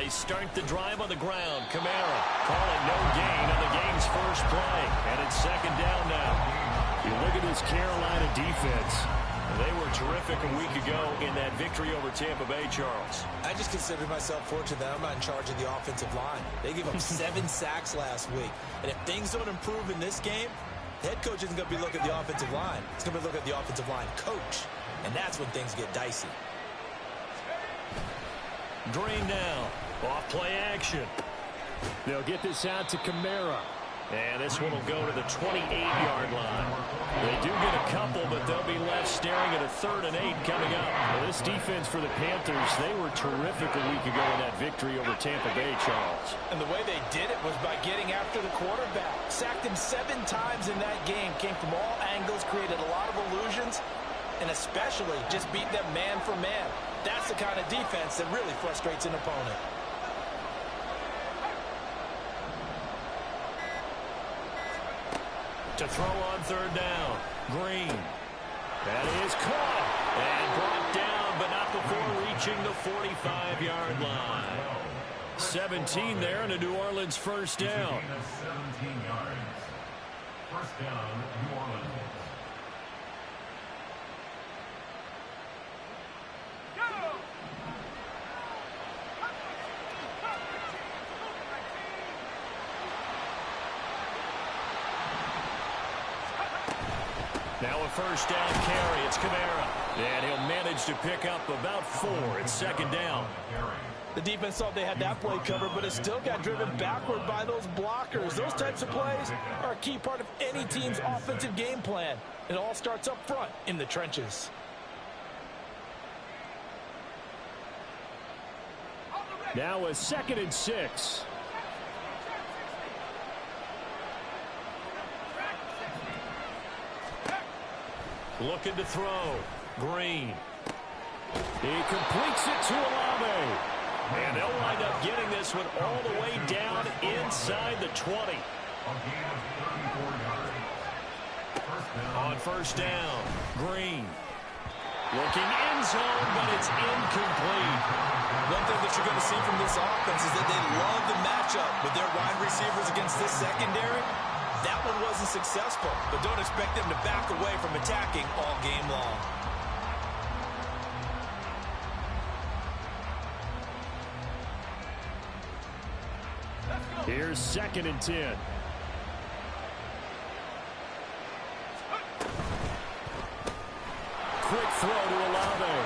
they start the drive on the ground. Kamara calling no gain on the game's first play. And it's second down now. You look at this Carolina defense. They were terrific a week ago in that victory over Tampa Bay, Charles. I just consider myself fortunate that I'm not in charge of the offensive line. They gave up 7 sacks last week. And if things don't improve in this game, the head coach isn't going to be looking at the offensive line. He's going to be looking at the offensive line coach. And that's when things get dicey. Green now. Off play action. They'll get this out to Kamara. And this one will go to the 28-yard line. They do get a couple, but they'll be left staring at a 3rd and 8 coming up. Well, this defense for the Panthers, they were terrific a week ago in that victory over Tampa Bay, Charles. And the way they did it was by getting after the quarterback. Sacked him 7 times in that game. Came from all angles, created a lot of illusions, and especially just beat them man for man. That's the kind of defense that really frustrates an opponent. To throw on 3rd down. Green. That is caught and brought down, but not before reaching the 45-yard line. 17 there and a New Orleans first down. 17 yards. First down, New Orleans. Now a first down carry. It's Kamara. And he'll manage to pick up about 4. It's second down. The defense thought they had that play covered, but it still got driven backward by those blockers. Those types of plays are a key part of any team's offensive game plan. It all starts up front in the trenches. Now a 2nd and 6. Looking to throw. Green. He completes it to Olave. And they'll wind up getting this one all the way down inside the 20. On first down, Green. Looking end zone, but it's incomplete. One thing that you're going to see from this offense is that they love the matchup with their wide receivers against this secondary. That one wasn't successful, but don't expect them to back away from attacking all game long. Here's 2nd and 10. Quick throw to Olave.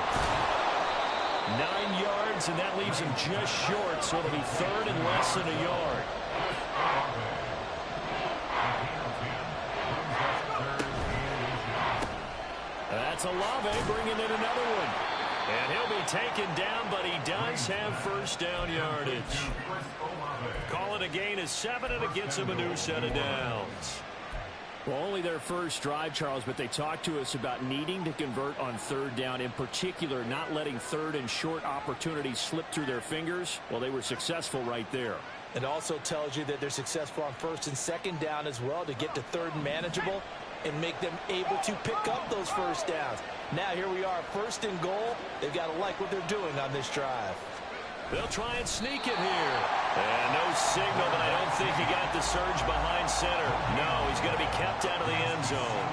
9 yards, and that leaves him just short, so it'll be 3rd and less than a yard. That's Olave bringing in another one. And he'll be taken down, but he does have first down yardage. Call it a gain of 7, and it gets him a new set of downs. Well, only their first drive, Charles, but they talked to us about needing to convert on 3rd down, in particular not letting 3rd and short opportunities slip through their fingers. Well, they were successful right there. It also tells you that they're successful on 1st and 2nd down as well to get to 3rd and manageable and make them able to pick up those first downs. Now here we are, 1st and goal. They've got to like what they're doing on this drive. They'll try and sneak it here. And no signal, but I don't think he got the surge behind center. No, he's going to be kept out of the end zone.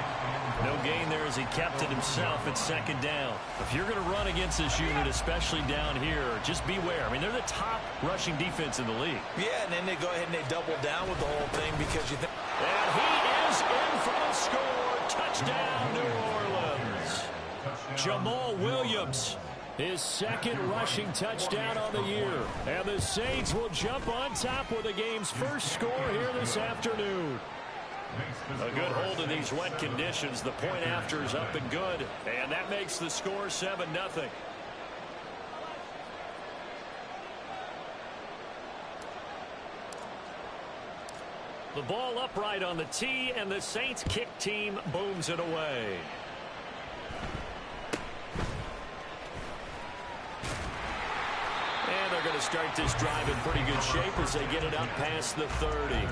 No gain there as he kept it himself at 2nd down. If you're going to run against this unit, especially down here, just beware. I mean, they're the top rushing defense in the league. Yeah, and then they go ahead and they double down with the whole thing because you think. And he is in for the score. Touchdown, New Orleans. Jamal Williams, his 2nd rushing touchdown on the year. And the Saints will jump on top with the game's first score here this afternoon. A good hold in these wet conditions. The point after is up and good. And that makes the score 7-0. The ball upright on the tee, and the Saints kick team booms it away. And they're going to start this drive in pretty good shape as they get it up past the 30.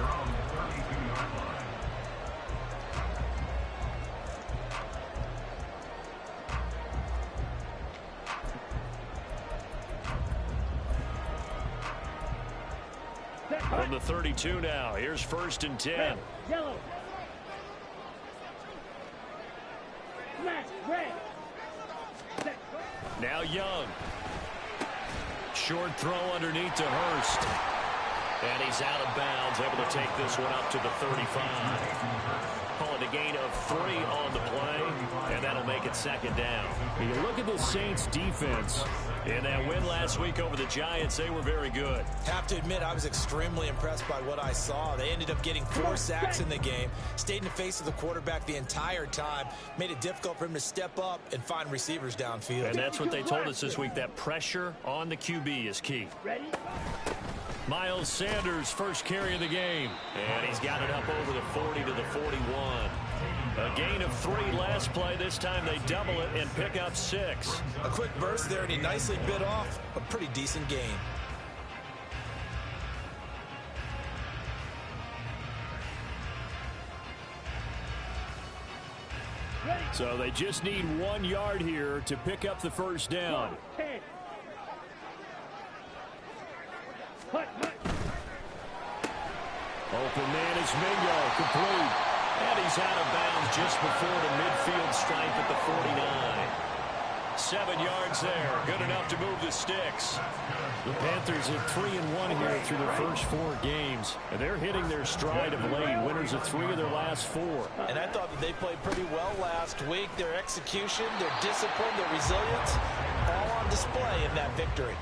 From the 32 now, here's 1st and 10. Yellow. Red. Now Young. Short throw underneath to Hurst. And he's out of bounds, able to take this one up to the 35. Calling a gain of 3 on the play, and that'll make it 2nd down. You look at the Saints defense. In that win last week over the Giants, they were very good. Have to admit, I was extremely impressed by what I saw. They ended up getting 4 sacks in the game, stayed in the face of the quarterback the entire time, made it difficult for him to step up and find receivers downfield. And that's what they told us this week, that pressure on the QB is key. Ready? Miles Sanders, first carry of the game. And he's got it up over the 40 to the 41. A gain of 3 last play. This time they double it and pick up 6. A quick burst there, and he nicely bit off a pretty decent gain. So they just need 1 yard here to pick up the 1st down. 10. Open man is Mingo, complete. And he's out of bounds just before the midfield stripe at the 49. 7 yards there. Good enough to move the sticks. The Panthers are 3-1 here through their first 4 games. And they're hitting their stride of late. Winners of 3 of their last 4. And I thought that they played pretty well last week. Their execution, their discipline, their resilience, all on display in that victory.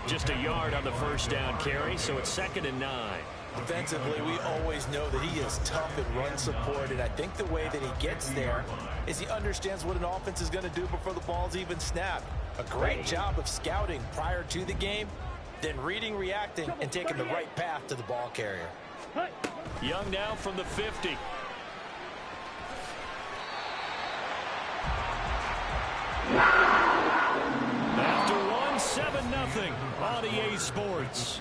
Just a yard on the 1st down carry, so it's 2nd and 9. Defensively, we always know that he is tough at run support, and I think the way that he gets there is he understands what an offense is going to do before the ball's even snapped. A great job of scouting prior to the game, then reading, reacting, and taking the right path to the ball carrier. Young now from the 50. After one, 7-0 on EA Sports.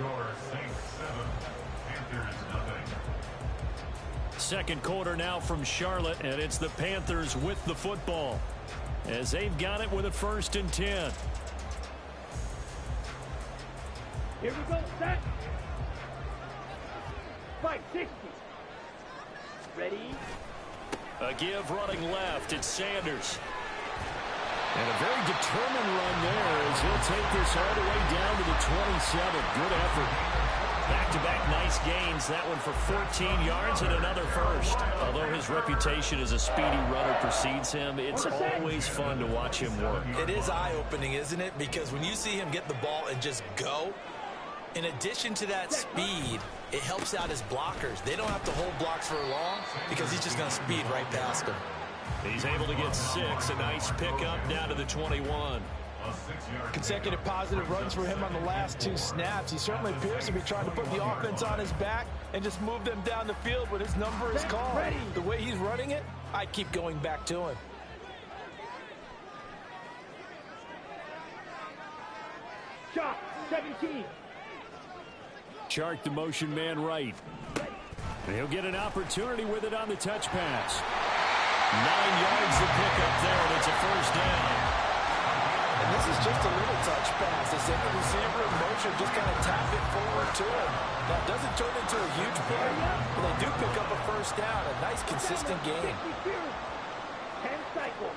Second quarter now from Charlotte, and it's the Panthers with the football as they've got it with a 1st and 10. Here we go, set. 560. Ready? A give running left. It's Sanders. And a very determined run there as he'll take this all the way down to the 27. Good effort. Back-to-back nice gains. That one for 14 yards and another 1st. Although his reputation as a speedy runner precedes him, it's always fun to watch him work. It is eye-opening, isn't it? Because when you see him get the ball and just go, in addition to that speed, it helps out his blockers. They don't have to hold blocks for long because he's just going to speed right past them. He's able to get 6. A nice pickup down to the 21. Consecutive positive runs for him on the last 2 snaps. He certainly appears to be trying to put the offense on his back and just move them down the field when his number is called. The way he's running it, I'd keep going back to him. Shot, 17. Chark the motion man right. And he'll get an opportunity with it on the touch pass. 9 yards to pick up there, and it's a 1st down. And this is just a little touch pass. They send the receiver in motion, just kind of tap it forward to him. Now, it doesn't turn into a huge play, but they do pick up a 1st down. A nice, consistent game. 10 cycles.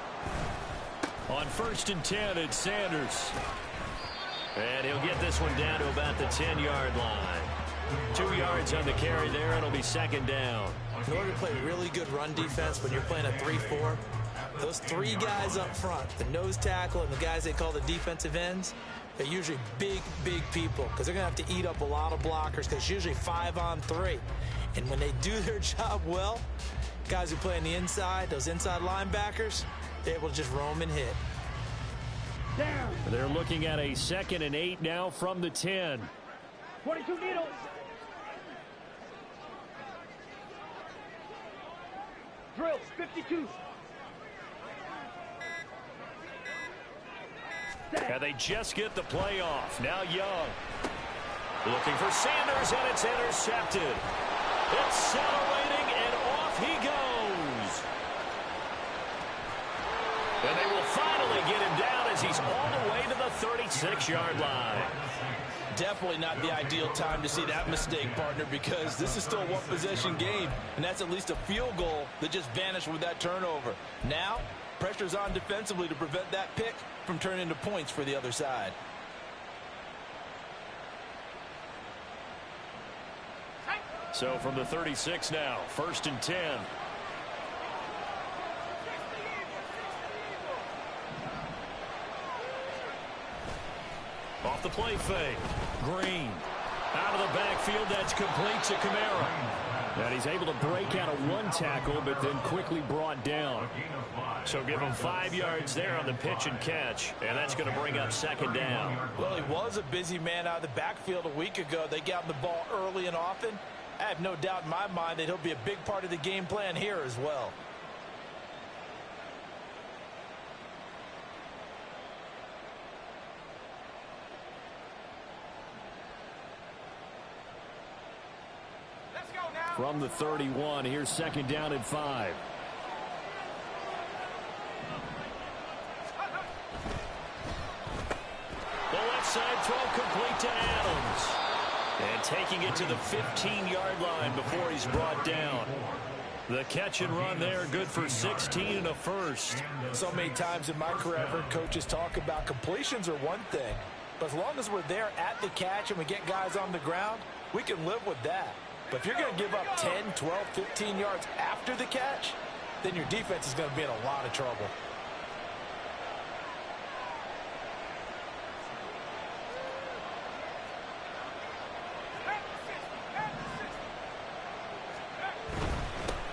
On 1st and 10, it's Sanders. And he'll get this one down to about the 10-yard line. 2 yards on the carry there. It'll be 2nd down. In order to play really good run defense when you're playing a 3-4, those 3 guys up front, the nose tackle and the guys they call the defensive ends, they're usually big, big people because they're going to have to eat up a lot of blockers because it's usually 5 on 3. And when they do their job well, guys who play on the inside, those inside linebackers, they're able to just roam and hit. Down. They're looking at a 2nd and 8 now from the 10. 22 needles. Drill, 52. And they just get the play off. Now Young. Looking for Sanders, and it's intercepted. Accelerating, and off he goes. And they will finally get him down as he's all the way to the 36-yard line. Definitely not the ideal time to see that mistake, partner, because this is still a one-possession game, and that's at least a field goal that just vanished with that turnover. Now, pressure's on defensively to prevent that pick from turning into points for the other side. So from the 36 now, 1st and 10. Off the play fake. Green. Out of the backfield, that's complete to Kamara. And he's able to break out of one tackle, but then quickly brought down. So give him 5 yards there on the pitch and catch, and that's going to bring up 2nd down. Well, he was a busy man out of the backfield a week ago. They got him the ball early and often. I have no doubt in my mind that he'll be a big part of the game plan here as well. From the 31, here's 2nd down and 5. The left side throw complete to Adams. And taking it to the 15-yard line before he's brought down. The catch and run there, good for 16 and a first. So many times in my career, I've heard coaches talk about completions are one thing, but as long as we're there at the catch and we get guys on the ground, we can live with that. But if you're going to give up 10, 12, 15 yards after the catch, then your defense is going to be in a lot of trouble.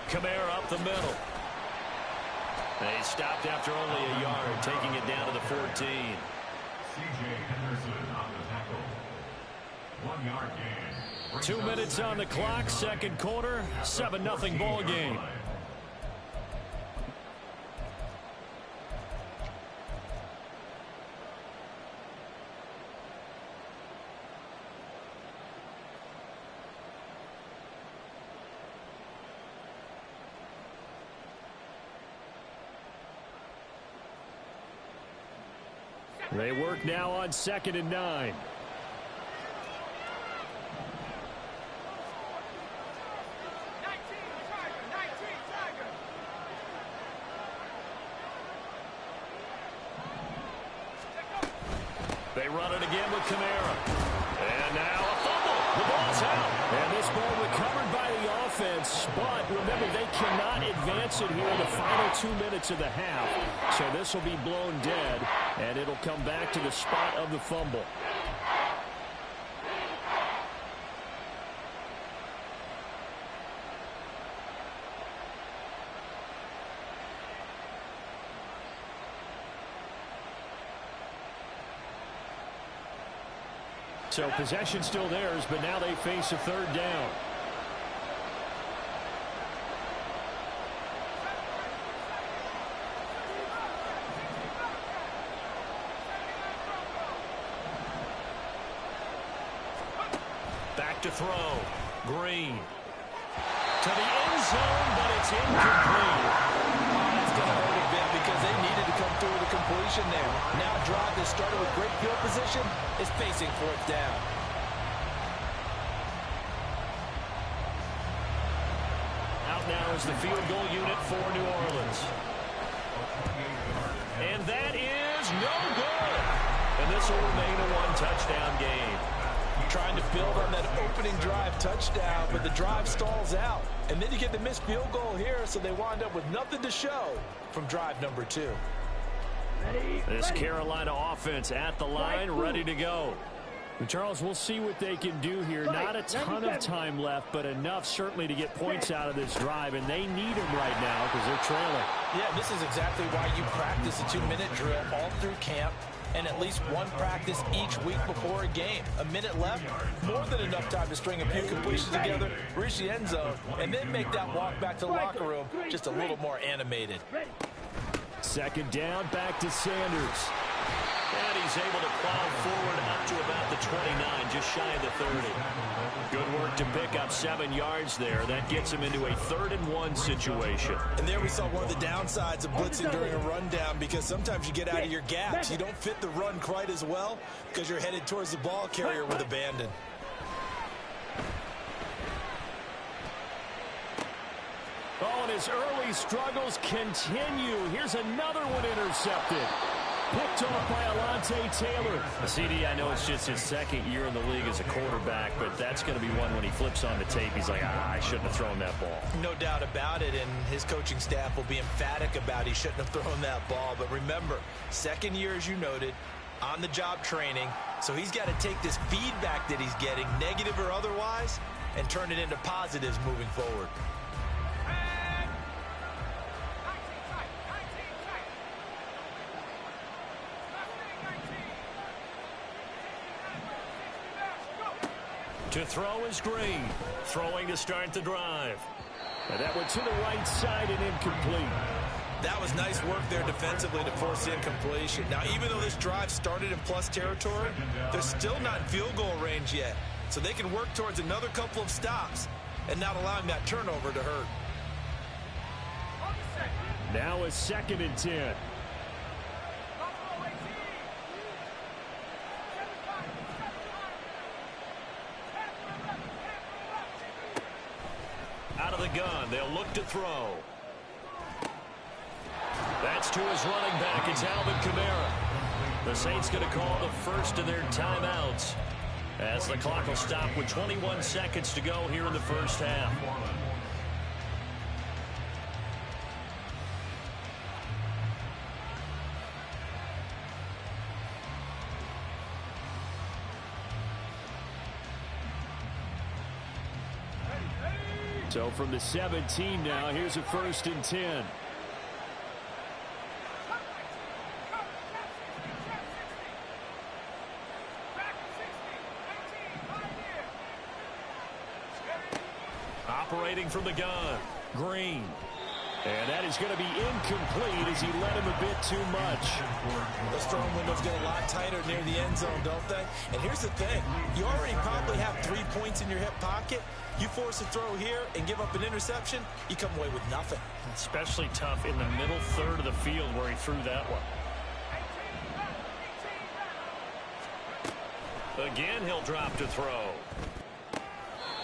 Kamara up the middle. They stopped after only a yard, taking it down to the 14. C.J. Henderson on the tackle. 1 yard gain. 2 minutes on the clock, 2nd quarter, 7-0 ball game. They work now on 2nd and 9. They run it again with Kamara. And now a fumble. The ball's out. And this ball recovered by the offense, but remember, they cannot advance it here in the final 2 minutes of the half. So this will be blown dead, and it'll come back to the spot of the fumble. So possession still theirs, but now they face a 3rd down. Back to throw. Green. To the end zone, but it's incomplete. That's going to hurt a bit because they needed to come through with a completion there. Now a drive that started with great field position is facing 4th down. Out now is the field goal unit for New Orleans. And that is no good. And this will remain a 1-touchdown game. Trying to build on that opening drive touchdown, but the drive stalls out. And then you get the missed field goal here, so they wind up with nothing to show from drive number 2. This Carolina offense at the line, ready to go. But Charles, we'll see what they can do here. Not a ton of time left, but enough certainly to get points out of this drive, and they need them right now because they're trailing. Yeah, this is exactly why you practice a 2-minute drill all through camp and at least one practice each week before a game. A minute left, more than enough time to string a few completions together, reach the end zone, and then make that walk back to the locker room just a little more animated. 2nd down, back to Sanders. And he's able to plow forward up to about the 29, just shy of the 30. Good work to pick up 7 yards there. That gets him into a 3rd-and-1 situation. And there we saw one of the downsides of blitzing during a rundown, because sometimes you get out of your gaps. You don't fit the run quite as well because you're headed towards the ball carrier with abandon. Oh, and his early struggles continue. Here's another one intercepted. Picked off by Alontae Taylor. CD, I know it's just his 2nd year in the league as a quarterback, but that's going to be one when he flips on the tape. He's like, I shouldn't have thrown that ball. No doubt about it, and his coaching staff will be emphatic about he shouldn't have thrown that ball. But remember, 2nd year, as you noted, on-the-job training, so he's got to take this feedback that he's getting, negative or otherwise, and turn it into positives moving forward. To throw is Green. Throwing to start the drive. And that went to the right side and incomplete. That was nice work there defensively to force the incompletion. Now, even though this drive started in plus territory, they're still not in field goal range yet. So they can work towards another couple of stops and not allowing that turnover to hurt. Now a 2nd and 10. Out of the gun, they'll look to throw. That's to his running back. It's Alvin Kamara. The Saints going to call the first of their timeouts as the clock will stop with 21 seconds to go here in the first half. So from the 17 now, here's a 1st and 10. Operating from the gun, Green. And that is going to be incomplete as he let him a bit too much. Those throwing windows get a lot tighter near the end zone, don't they? And here's the thing. You already probably have 3 points in your hip pocket. You force a throw here and give up an interception, you come away with nothing. Especially tough in the middle 3rd of the field where he threw that one. Again, he'll drop to throw.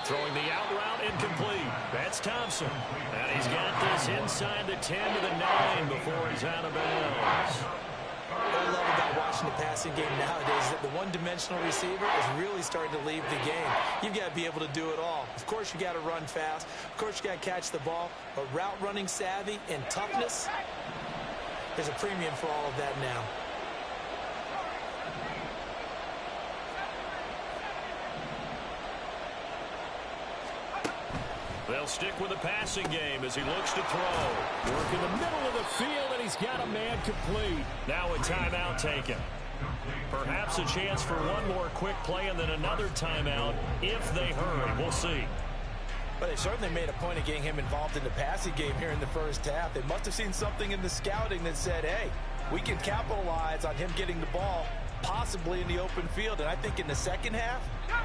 Throwing the out route, incomplete. That's Thompson. And he's got this inside the 10 to the 9 before he's out of bounds. What I love about watching the passing game nowadays is that the one-dimensional receiver is really starting to leave the game. You've got to be able to do it all. Of course, you got to run fast. Of course, you got to catch the ball. But route running savvy and toughness, there's a premium for all of that now. They'll stick with the passing game as he looks to throw. Work in the middle of the field, and he's got a man complete. Now a timeout taken. Perhaps a chance for one more quick play and then another timeout if they hurry. We'll see. But they certainly made a point of getting him involved in the passing game here in the first half. They must have seen something in the scouting that said, hey, we can capitalize on him getting the ball, possibly in the open field. And I think in the second half,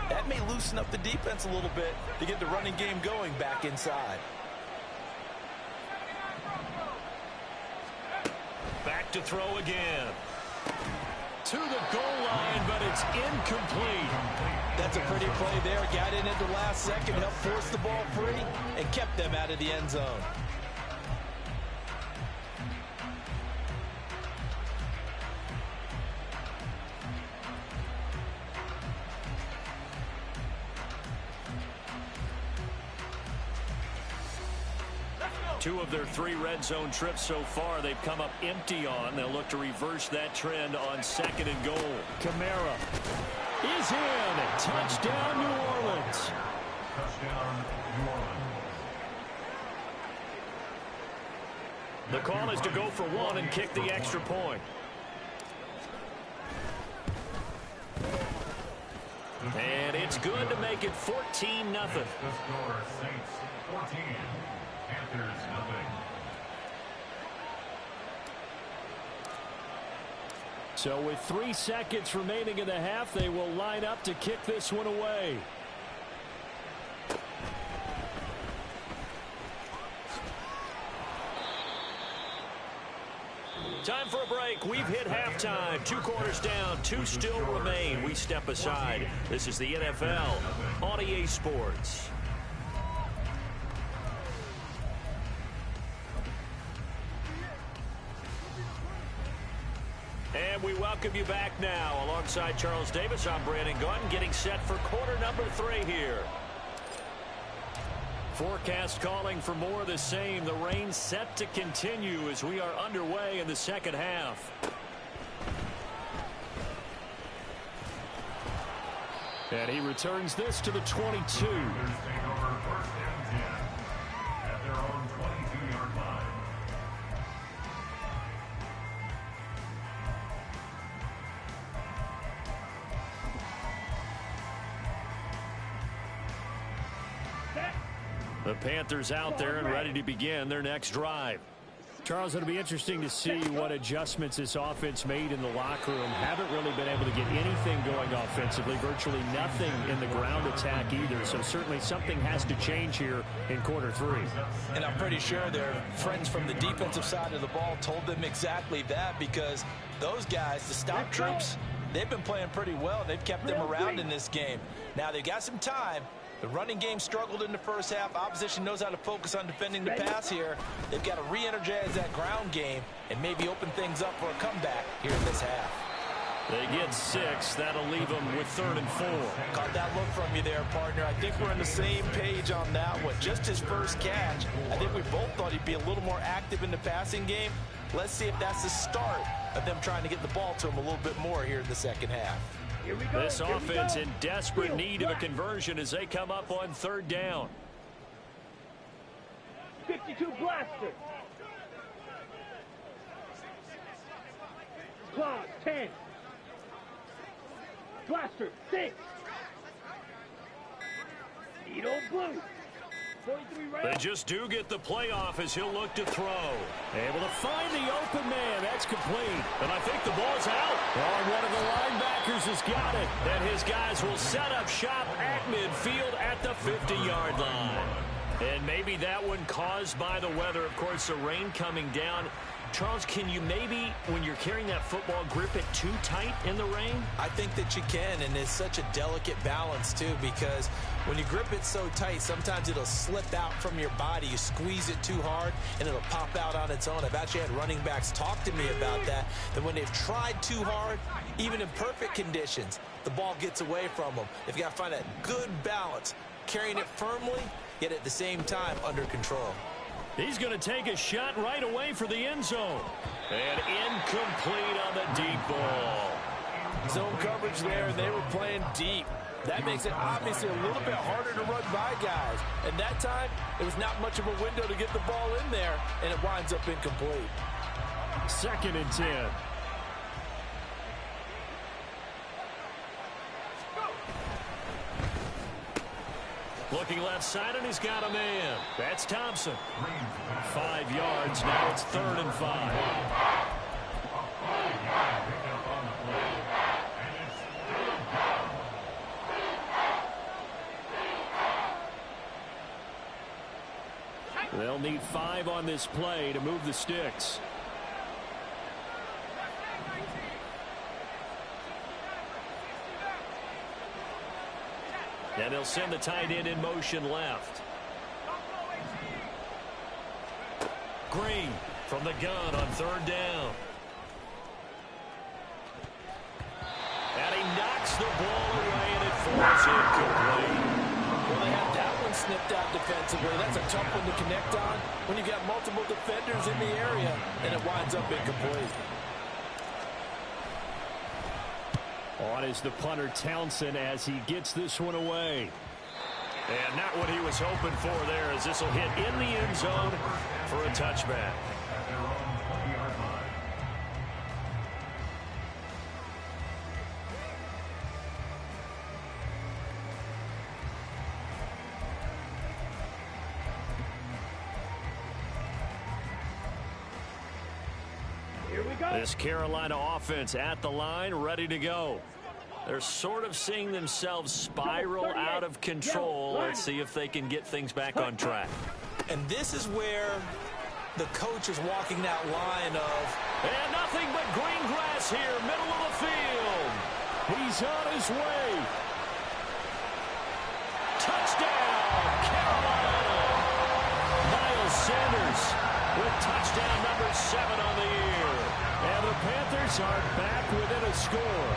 that may loosen up the defense a little bit to get the running game going back inside. Back to throw again. To the goal line, but it's incomplete. That's a pretty play there. Got in at the last second, helped force the ball free, and kept them out of the end zone. Two of their 3 red zone trips so far they've come up empty on. They'll look to reverse that trend on 2nd and goal. Kamara is in. Touchdown, New Orleans. Touchdown, New Orleans. The call is to go for 1 and kick the extra point. And it's good to make it 14-0. The score, Saints 14, Panthers nothing. So with 3 seconds remaining in the half, they will line up to kick this one away. Time for a break. We've hit halftime. 2 quarters down. 2 still remain. We step aside. This is the NFL on EA Sports. And we welcome you back now. Alongside Charles Davis, I'm Brandon Gunn, getting set for quarter number 3 here. Forecast calling for more of the same. The rain set to continue as we are underway in the second half. And he returns this to the 22. The Panthers out there and ready to begin their next drive. Charles, it'll be interesting to see what adjustments this offense made in the locker room. Haven't really been able to get anything going offensively. Virtually nothing in the ground attack either. So certainly something has to change here in quarter 3. And I'm pretty sure their friends from the defensive side of the ball told them exactly that, because those guys, the stop troops, they've been playing pretty well. They've kept them around in this game. Now they've got some time. The running game struggled in the first half. Opposition knows how to focus on defending the pass here. They've got to re-energize that ground game and maybe open things up for a comeback here in this half. They get 6. That'll leave them with 3rd and 4. Caught that look from you there, partner. I think we're on the same page on that one. Just his first catch. I think we both thought he'd be a little more active in the passing game. Let's see if that's the start of them trying to get the ball to him a little bit more here in the second half. This offense in desperate need of a conversion as they come up on 3rd down. 52 blaster. Clock 10. Blaster 6. Needle blue. 43 They right. just do get the playoff as he'll look to throw. Able to find the open man. That's complete. And I think the ball's out. Oh, one of the linebackers has got it. And his guys will set up shop at midfield at the 50-yard line. And maybe that one caused by the weather. Of course, the rain coming down. Charles, can you maybe, when you're carrying that football, grip it too tight in the rain? I think that you can, and it's such a delicate balance, too, because when you grip it so tight, sometimes it'll slip out from your body. You squeeze it too hard, and it'll pop out on its own. I've actually had running backs talk to me about that when they've tried too hard, even in perfect conditions, the ball gets away from them. They've got to find that good balance, carrying it firmly, yet at the same time under control. He's going to take a shot right away for the end zone. And incomplete on the deep ball. Zone coverage there, and they were playing deep. That makes it obviously a little bit harder to run by guys. And that time, there was not much of a window to get the ball in there, and it winds up incomplete. 2nd and 10. Looking left side, and he's got a man. That's Thompson. 5 yards. Now it's 3rd and 5. They'll need 5 on this play to move the sticks. And they'll send the tight end in motion left. Green from the gun on 3rd down. And he knocks the ball away, and it falls incomplete. Well, they had that one snipped out defensively. That's a tough one to connect on when you got multiple defenders in the area, and it winds up incomplete. On is the punter Townsend as he gets this one away. And not what he was hoping for there, as this will hit in the end zone for a touchback. we go. This Carolina offense at the line, ready to go. They're sort of seeing themselves spiral out of control. Let's see if they can get things back on track. And this is where the coach is walking that line of... And nothing but green grass here, middle of the field. He's on his way. Touchdown, Carolina. Miles Sanders with touchdown number 7 on the year. And the Panthers are back within a score.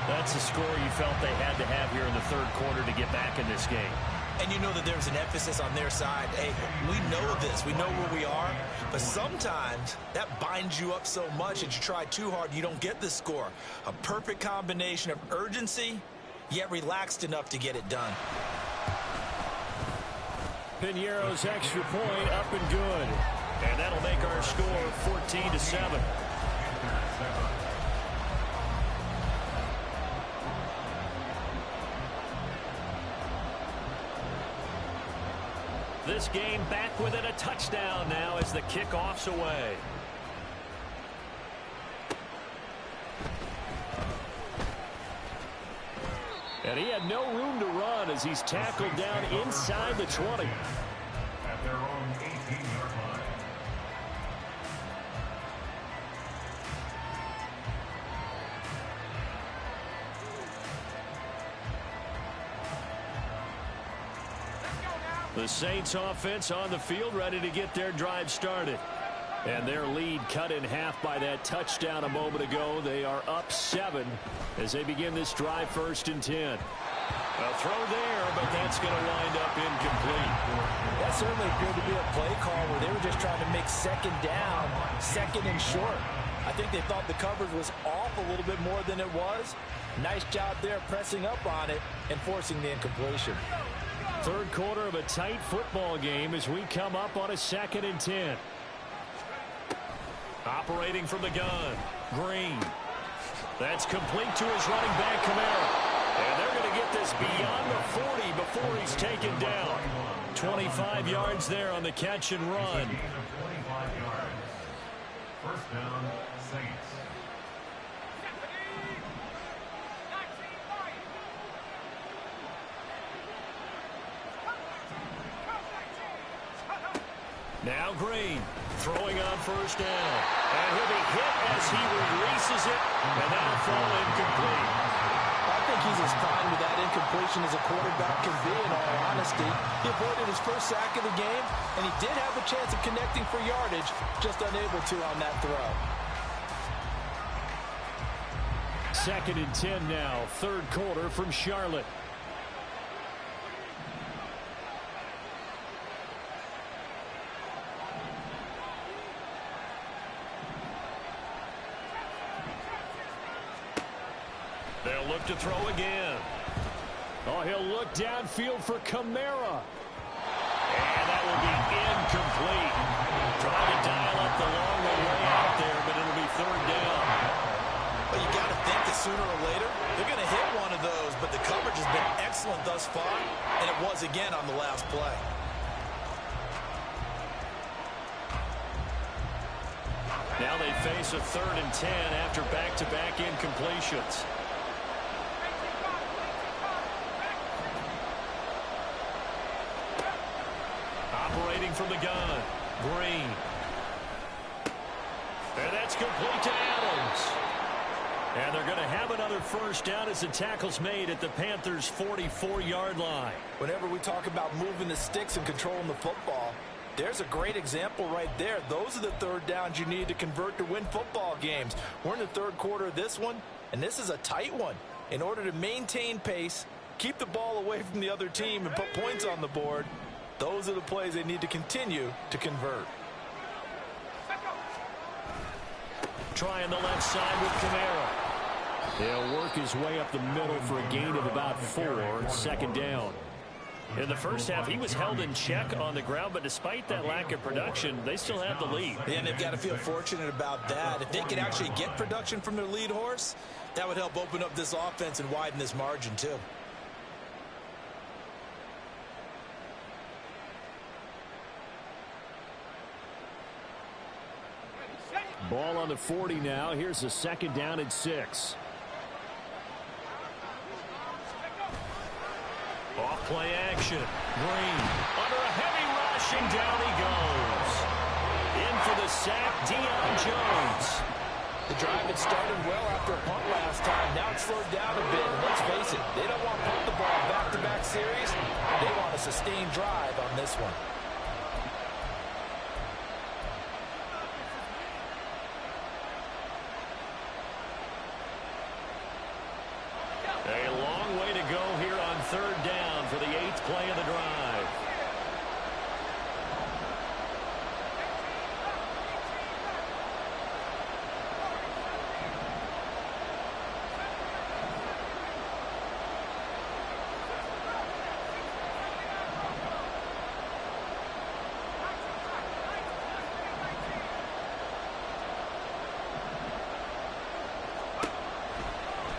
That's a score you felt they had to have here in the third quarter to get back in this game. And you know that there's an emphasis on their side. Hey, we know this. We know where we are. But sometimes that binds you up so much that you try too hard, you don't get the score. A perfect combination of urgency, yet relaxed enough to get it done. Piñeiro's extra point up and good. And that'll make our score 14-7. This game back within a touchdown now as the kickoff's away. And he had no room to run as he's tackled down inside the 20. At their own 18-yard line. The Saints offense on the field ready to get their drive started. And their lead cut in half by that touchdown a moment ago. They are up 7 as they begin this drive 1st and 10. A throw there, but that's going to wind up incomplete. That certainly appeared to be a play call where they were just trying to make second down, second and short. I think they thought the coverage was off a little bit more than it was. Nice job there pressing up on it and forcing the incompletion. Third quarter of a tight football game as we come up on a 2nd and 10. Operating from the gun, Green. That's complete to his running back, Kamara. And they're going to get this beyond the 40 before he's taken down. 25 yards there on the catch and run. 25 yards. First down, Saints. Now Green throwing on first down. And he'll be hit as he releases it. And that'll fall incomplete. I think he's as fine with that incompletion as a quarterback can be, in all honesty. He avoided his first sack of the game, and he did have a chance of connecting for yardage, just unable to on that throw. 2nd and 10 now, third quarter from Charlotte. They'll look to throw again. Oh, he'll look downfield for Kamara. And that will be incomplete. Trying to dial up the long way out there, but it'll be third down. But you got to think that sooner or later, they're going to hit one of those. But the coverage has been excellent thus far, and it was again on the last play. Now they face a 3rd and 10 after back-to-back incompletions. Operating from the gun, Green. And that's complete to Adams. And they're going to have another first down as the tackle's made at the Panthers' 44-yard line. Whenever we talk about moving the sticks and controlling the football, there's a great example right there. Those are the third downs you need to convert to win football games. We're in the third quarter of this one, and this is a tight one. In order to maintain pace, keep the ball away from the other team, and put points on the board, those are the plays they need to continue to convert. Trying the left side with Kamara. He'll work his way up the middle for a gain of about 4, second down. In the first half, he was held in check on the ground, but despite that lack of production, they still have the lead. Yeah, and they've got to feel fortunate about that. If they could actually get production from their lead horse, that would help open up this offense and widen this margin too. Ball on the 40 now. Here's a 2nd down and 6. Off play action. Green under a heavy rush, and down he goes. In for the sack, Deion Jones. The drive had started well after a punt last time. Now it's slowed down a bit. And let's face it, they don't want to punt the ball back-to-back series. They want a sustained drive on this one. A long way to go here on 3rd down for the 8th play of the drive.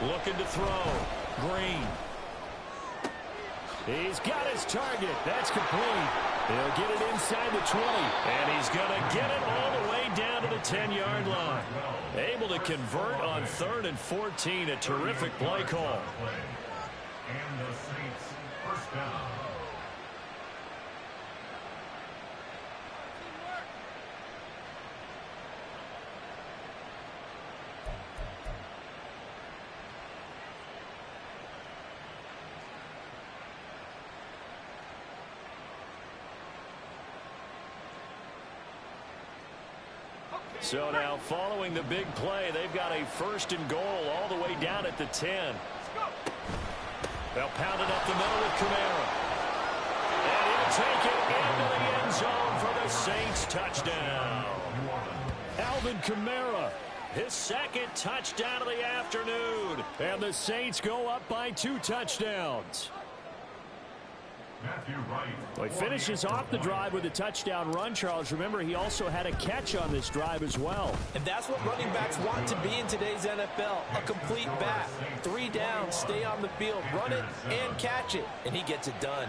Looking to throw. Green. He's got his target. That's complete. He'll get it inside the 20. And he's going to get it all the way down to the 10-yard line. Able to convert on 3rd and 14. A terrific play call. And the Saints first down. So now following the big play, they've got a 1st and goal all the way down at the 10. They'll pound it up the middle with Kamara. And he'll take it into the end zone for the Saints touchdown. Alvin Kamara. His 2nd touchdown of the afternoon. And the Saints go up by 2 touchdowns. Matthew Wright. Well, he finishes off the drive with a touchdown run, Charles. Remember, he also had a catch on this drive as well. And that's what running backs want to be in today's NFL, a complete back. 3 downs, stay on the field, run it, and catch it. And he gets it done.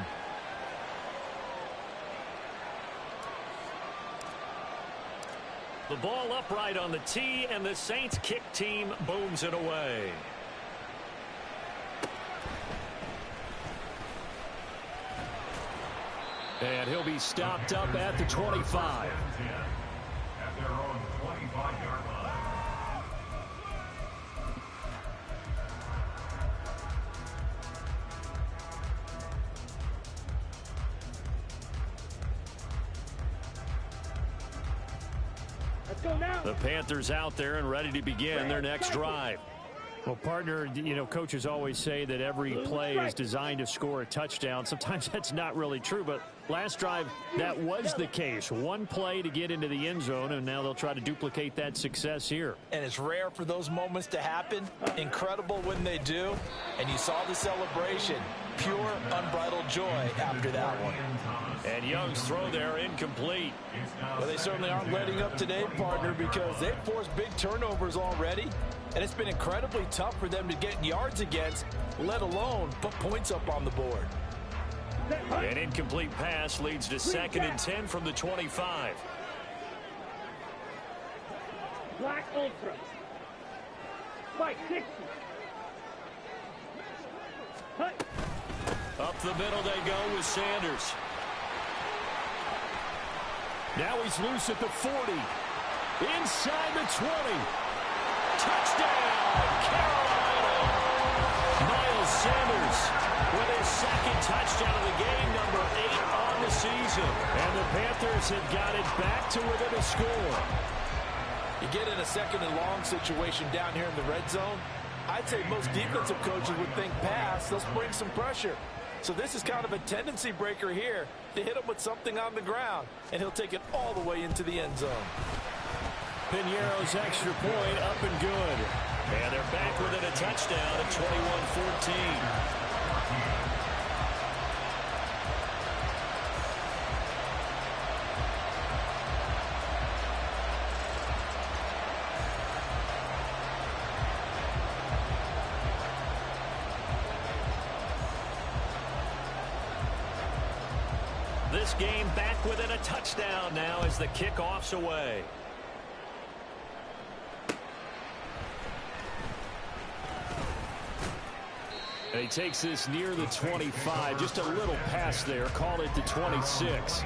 The ball upright on the tee, and the Saints kick team booms it away. And he'll be stopped up at the 25. At their own 25-yard line. Let's go now. The Panthers out there and ready to begin their next drive. Well, partner, you know, coaches always say that every play is designed to score a touchdown. Sometimes that's not really true, but last drive, that was the case. 1 play to get into the end zone, and now they'll try to duplicate that success here. And it's rare for those moments to happen. Incredible when they do. And you saw the celebration. Pure, unbridled joy after that one. And Young's throw there incomplete. Well, they certainly aren't letting up today, partner, because they've forced big turnovers already. And it's been incredibly tough for them to get yards against, let alone put points up on the board. An incomplete pass leads to 2nd and 10 from the 25. Black Ultra. Spike 60. Hut. Up the middle they go with Sanders. Now he's loose at the 40. Inside the 20. Touchdown, Carolina! Miles Sanders with his 2nd touchdown of the game, number 8 on the season. And the Panthers have got it back to within a score. You get in a 2nd and long situation down here in the red zone, I'd say most defensive coaches would think pass. They'll spring some pressure. So this is kind of a tendency breaker here to hit him with something on the ground, and he'll take it all the way into the end zone. Piñeiro's extra point up and good. And they're back within a touchdown at 21-14. This game back within a touchdown now as the kickoff's away. And he takes this near the 25, just a little past there. Call it the 26.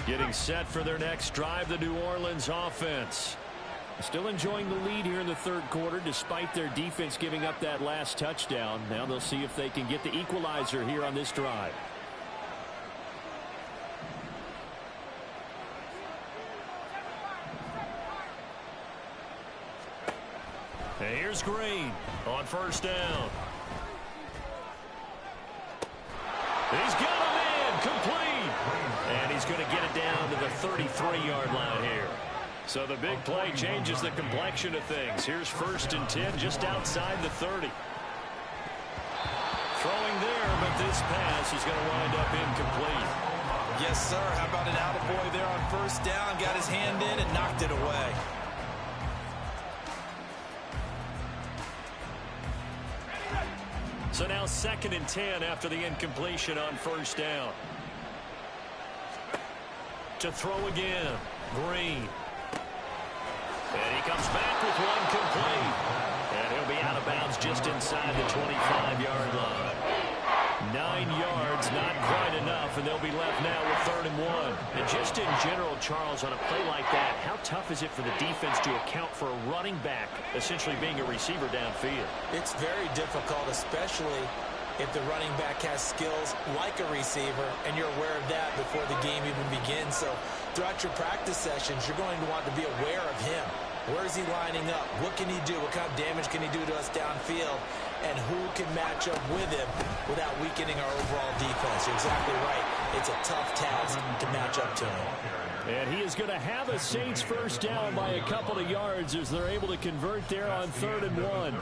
Getting set for their next drive, the New Orleans offense. Still enjoying the lead here in the third quarter, despite their defense giving up that last touchdown. Now they'll see if they can get the equalizer here on this drive. And here's Green on first down. He's got him in, complete. And he's going to get it down to the 33-yard line here. So the big play changes the complexion of things. Here's 1st and 10 just outside the 30. Throwing there, but this pass is going to wind up incomplete. Yes, sir. How about an attaboy there on first down? Got his hand in and knocked it away. So now 2nd and 10 after the incompletion on first down. To throw again, Green. And he comes back with one complete. And he'll be out of bounds just inside the 25-yard line. 9 yards, not quite enough, and they'll be left now with 3rd and 1. And just in general, Charles, on a play like that, how tough is it for the defense to account for a running back essentially being a receiver downfield? It's very difficult, especially if the running back has skills like a receiver, and you're aware of that before the game even begins. So throughout your practice sessions, you're going to want to be aware of him. Where is he lining up? What can he do? What kind of damage can he do to us downfield? And who can match up with him without weakening our overall defense? You're exactly right. It's a tough task to match up to him. And he is going to have a Saints first down by a couple of yards as they're able to convert there on 3rd and 1.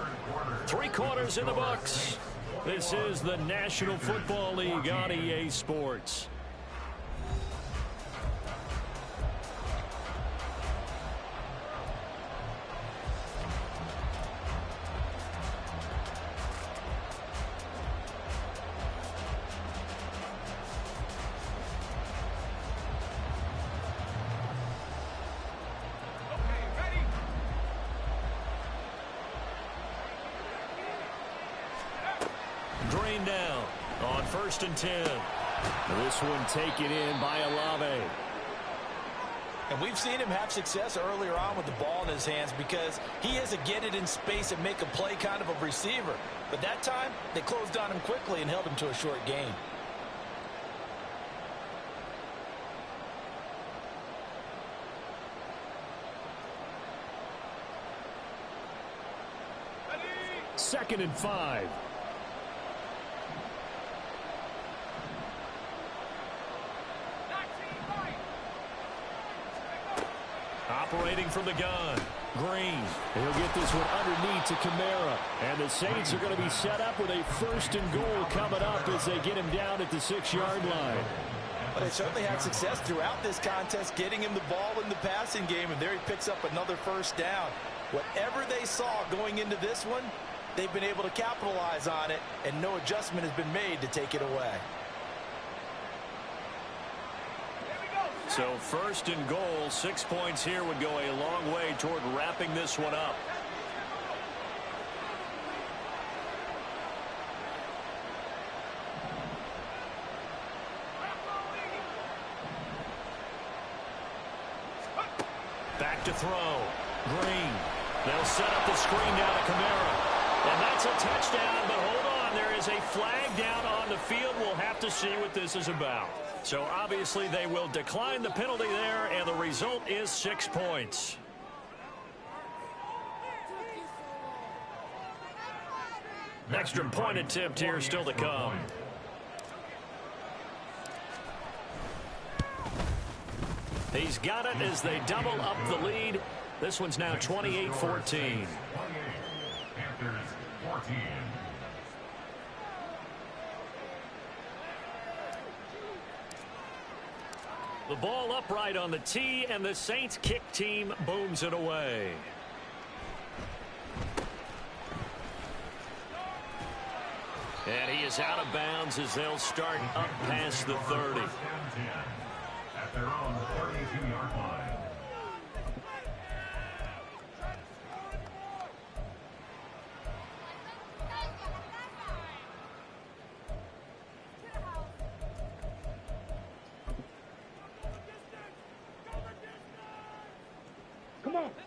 3 quarters in the books. This is the National Football League on EA Sports. Green down on 1st and 10. This one taken in by Olave. And we've seen him have success earlier on with the ball in his hands because he is a get it in space and make a play kind of a receiver. But that time, they closed on him quickly and held him to a short gain. Second and 5. Operating from the gun, Green. He'll get this one underneath to Kamara. And the Saints are going to be set up with a 1st and goal coming up as they get him down at the 6-yard line. But they certainly had success throughout this contest, getting him the ball in the passing game, and there he picks up another first down. Whatever they saw going into this one, they've been able to capitalize on it, and no adjustment has been made to take it away. So 1st and goal, 6 points here would go a long way toward wrapping this one up. Back to throw. Green. They'll set up the screen down to Kamara. And that's a touchdown, but hold on. There is a flag down on the field. We'll have to see what this is about. So obviously they will decline the penalty there, and the result is 6 points. Extra point attempt here still to come. He's got it as they double up the lead. This one's now 28-14. 14. The ball upright on the tee, and the Saints kick team booms it away. And he is out of bounds as they'll start up past the 30. At their own 32-yard line.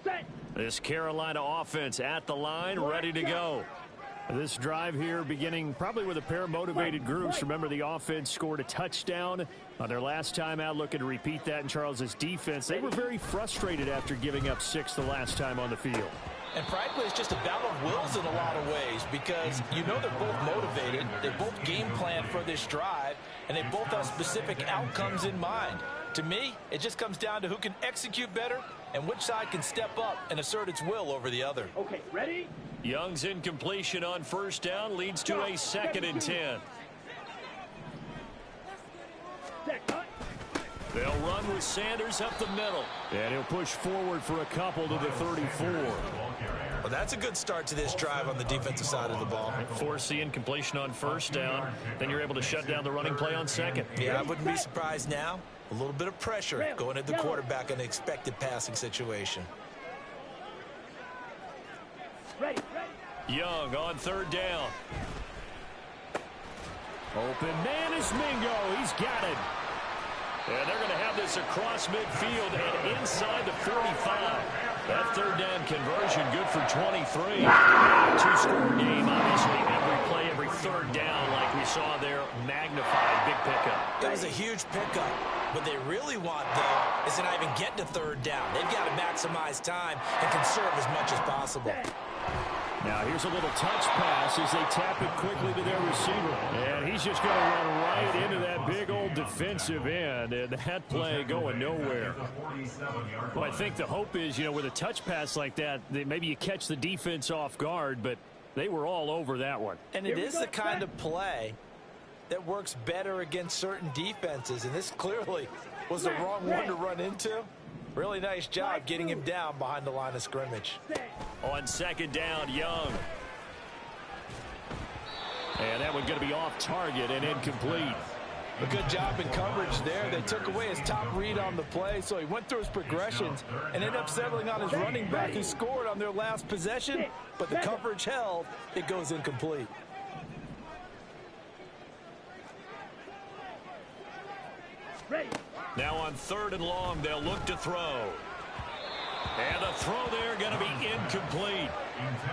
Set. This Carolina offense at the line, ready to go. This drive here beginning probably with a pair of motivated groups. Remember, the offense scored a touchdown on their last time out, looking to repeat that in Charles's defense. They were very frustrated after giving up 6 the last time on the field. And frankly, it's just a battle of wills in a lot of ways because you know they're both motivated, they both game plan for this drive, and they both have specific outcomes in mind. To me, it just comes down to who can execute better and which side can step up and assert its will over the other. Okay, ready? Young's incompletion on first down leads to a 2nd and 10. Set, cut. They'll run with Sanders up the middle. And he'll push forward for a couple to the 34. Well, that's a good start to this drive on the defensive side of the ball. Force the incompletion on first down. Then you're able to shut down the running play on second. Yeah, I wouldn't be surprised now. A little bit of pressure going at the quarterback in an expected passing situation. Ready, ready. Young on third down. Open man is Mingo. He's got it. And they're going to have this across midfield and inside the 45. That third down conversion good for 23. Two-score game, obviously. Every play, every third down, like we saw there, magnified. Big pickup. It was a huge pickup. What they really want, though, is to not even get to third down. They've got to maximize time and conserve as much as possible. Now here's a little touch pass as they tap it quickly to their receiver. And he's just going to run right into that big old defensive end. And that play going nowhere. Well, I think the hope is, you know, with a touch pass like that, maybe you catch the defense off guard, but they were all over that one. And it is the kind of play that works better against certain defenses. And this clearly was the wrong one to run into. Really nice job getting him down behind the line of scrimmage. On second down, Young. And that one going to be off target and incomplete. A good job in coverage there. They took away his top read on the play, so he went through his progressions and ended up settling on his running back who scored on their last possession, but the coverage held. It goes incomplete. Ready. Now on third and long, they'll look to throw. And the throw there going to be incomplete.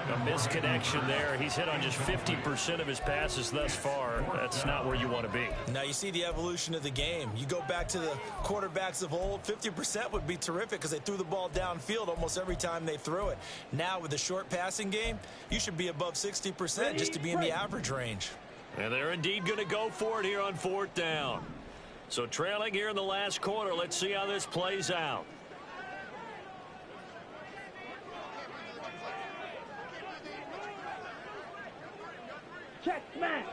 A misconnection there. He's hit on just 50% of his passes thus far. That's not where you want to be. Now you see the evolution of the game. You go back to the quarterbacks of old, 50% would be terrific because they threw the ball downfield almost every time they threw it. Now with the short passing game, you should be above 60% just to be in the average range. And they're indeed going to go for it here on fourth down. So trailing here in the last quarter, let's see how this plays out. Check, smash.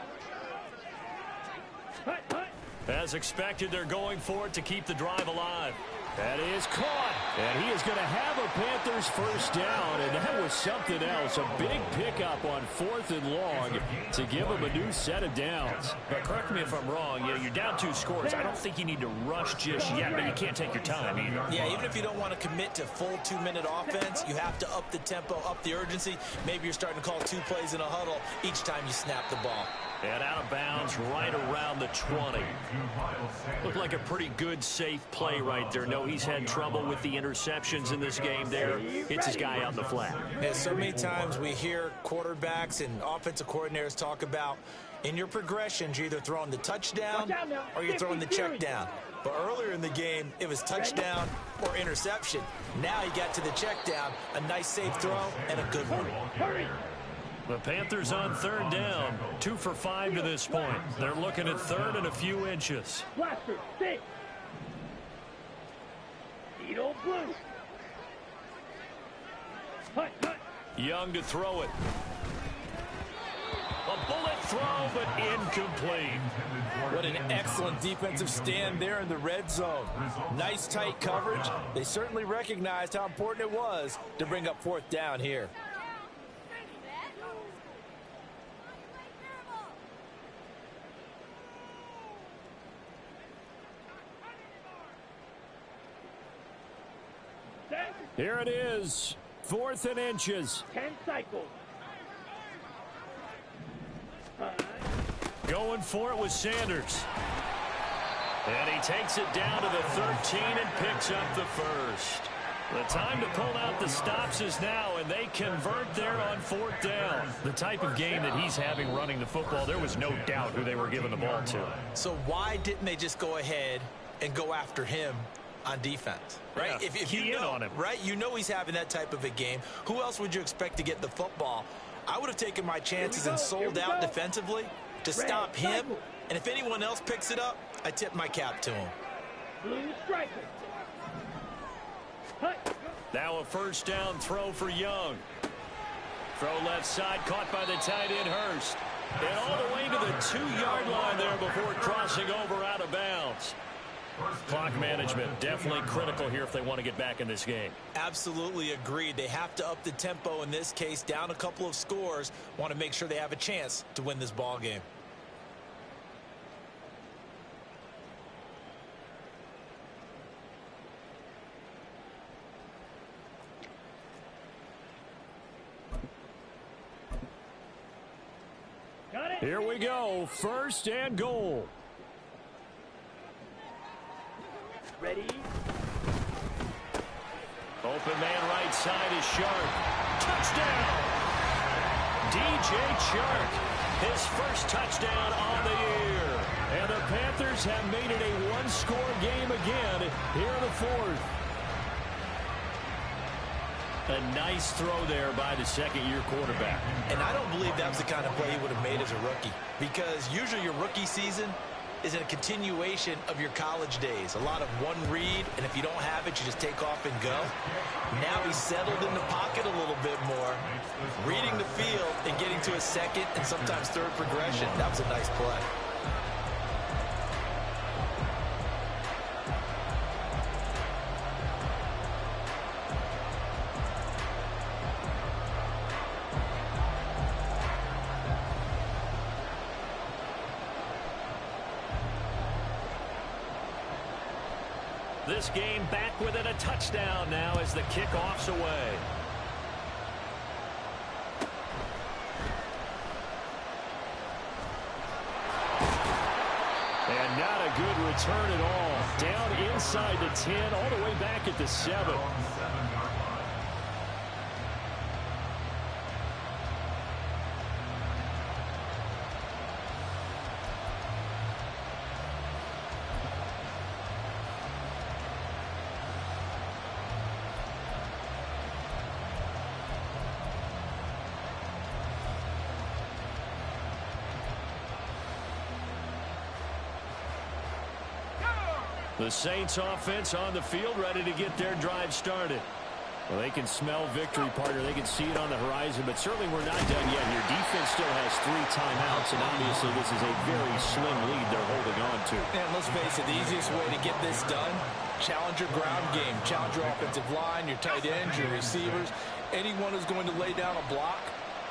Hut, hut. As expected, they're going for it to keep the drive alive. That is caught. And he is going to have a Panthers first down. And that was something else. A big pickup on fourth and long to give him a new set of downs. But correct me if I'm wrong. You're down 2 scores. I don't think you need to rush just yet, but you can't take your time either. Yeah, even if you don't want to commit to full 2-minute offense, you have to up the tempo, up the urgency. Maybe you're starting to call 2 plays in a huddle each time you snap the ball. And out of bounds right around the 20. Looked like a pretty good, safe play right there. No, he's had trouble with the interceptions in this game there. Hits his guy out the flat. Yeah, so many times we hear quarterbacks and offensive coordinators talk about in your progressions, you're either throwing the touchdown or you're throwing the check down. But earlier in the game, it was touchdown or interception. Now you got to the check down, a nice safe throw, and a good one. Hurry. The Panthers on third down, 2 for 5 to this point. They're looking at third and a few inches. Blaster, sit. Edo blue. Hut, hut. Young to throw it. A bullet throw, but incomplete. What an excellent defensive stand there in the red zone. Nice tight coverage. They certainly recognized how important it was to bring up fourth down here. Here it is, 4th and inches. 10 cycles. Going for it with Sanders. And he takes it down to the 13 and picks up the first. The time to pull out the stops is now, and they convert there on 4th down. The type of game that he's having running the football, there was no doubt who they were giving the ball to. So why didn't they just go ahead and go after him on defense, right? Yeah, if you know, on him. right, you know he's having that type of a game. Who else would you expect to get the football? I would have taken my chances and sold out defensively to stop him. And if anyone else picks it up, I tip my cap to him. Blue striker. Now a 1st down throw for Young. Throw left side, caught by the tight end Hurst. And all the way to the 2-yard line there before crossing over out of bounds. Clock management definitely critical here if they want to get back in this game. Absolutely agreed. They have to up the tempo in this case, down a couple of scores. Want to make sure they have a chance to win this ball game. Got it. Here we go. 1st and goal. Ready. Open man right side is Shark. Touchdown! DJ Chark, his first touchdown on the year. And the Panthers have made it a 1-score game again here in the 4th. A nice throw there by the 2nd-year quarterback. And I don't believe that was the kind of play he would have made as a rookie, because usually your rookie season is a continuation of your college days. A lot of one read, and if you don't have it, you just take off and go. Now he's settled in the pocket a little bit more, reading the field and getting to a 2nd and sometimes 3rd progression. That was a nice play. This game back within a touchdown now as the kickoff's away. And not a good return at all. Down inside the 10, all the way back at the 7. The Saints offense on the field, ready to get their drive started. Well, they can smell victory, partner. They can see it on the horizon, but certainly we're not done yet here. Defense still has 3 timeouts, and obviously this is a very slim lead they're holding on to. And let's face it, the easiest way to get this done, challenge your ground game. Challenge your offensive line, your tight ends, your receivers. Anyone who's going to lay down a block,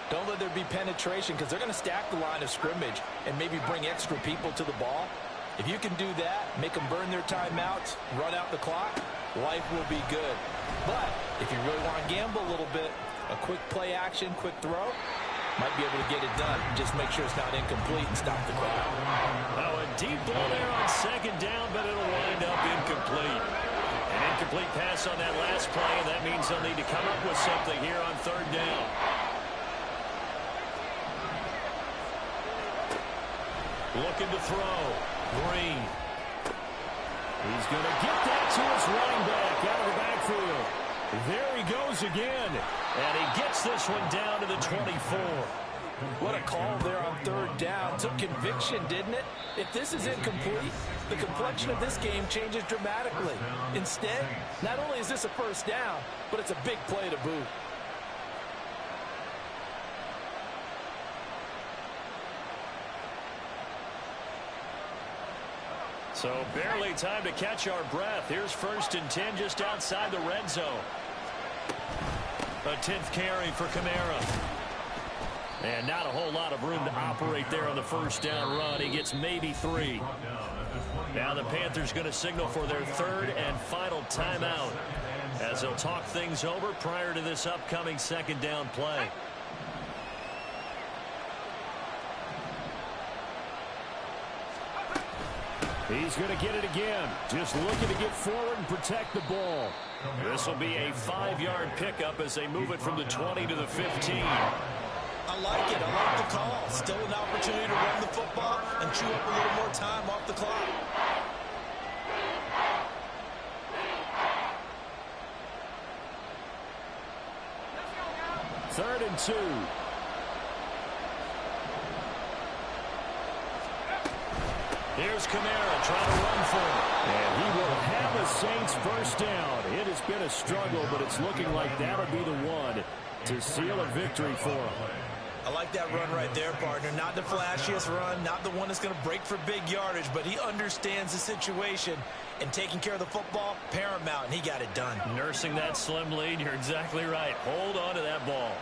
don't let there be penetration, because they're going to stack the line of scrimmage and maybe bring extra people to the ball. If you can do that, make them burn their timeouts, run out the clock, life will be good. But if you really want to gamble a little bit, a quick play action, quick throw, might be able to get it done. Just make sure it's not incomplete and stop the clock. Oh, a deep ball there on 2nd down, but it'll wind up incomplete. An incomplete pass on that last play, and that means they'll need to come up with something here on 3rd down. Looking to throw. Green. He's going to get that to his running back out of the backfield. There he goes again. And he gets this one down to the 24. What a call there on 3rd down. Took conviction, didn't it? If this is incomplete, the complexion of this game changes dramatically. Instead, not only is this a 1st down, but it's a big play to boot. So barely time to catch our breath. Here's 1st and 10 just outside the red zone. A 10th carry for Kamara. And not a whole lot of room to operate there on the 1st down run. He gets maybe 3. Now the Panthers going to signal for their 3rd and final timeout as they'll talk things over prior to this upcoming 2nd down play. He's going to get it again. Just looking to get forward and protect the ball. This will be a 5-yard pickup as they move it from the 20 to the 15. I like it. I like the call. Still an opportunity to run the football and chew up a little more time off the clock. Third and 2. Here's Kamara trying to run for it. And he will have a Saints first down. It has been a struggle, but it's looking like that'll be the one to seal a victory for him. I like that run right there, partner. Not the flashiest run, not the one that's going to break for big yardage, but he understands the situation, and taking care of the football, paramount, and he got it done. Nursing that slim lead, you're exactly right. Hold on to that ball.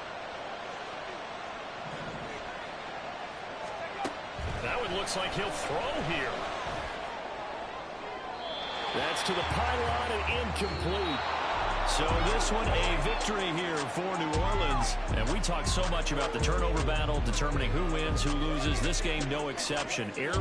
That one looks like he'll throw here. That's to the pylon and incomplete. So this one a victory here for New Orleans. And we talk so much about the turnover battle, determining who wins, who loses. This game, no exception. Error-free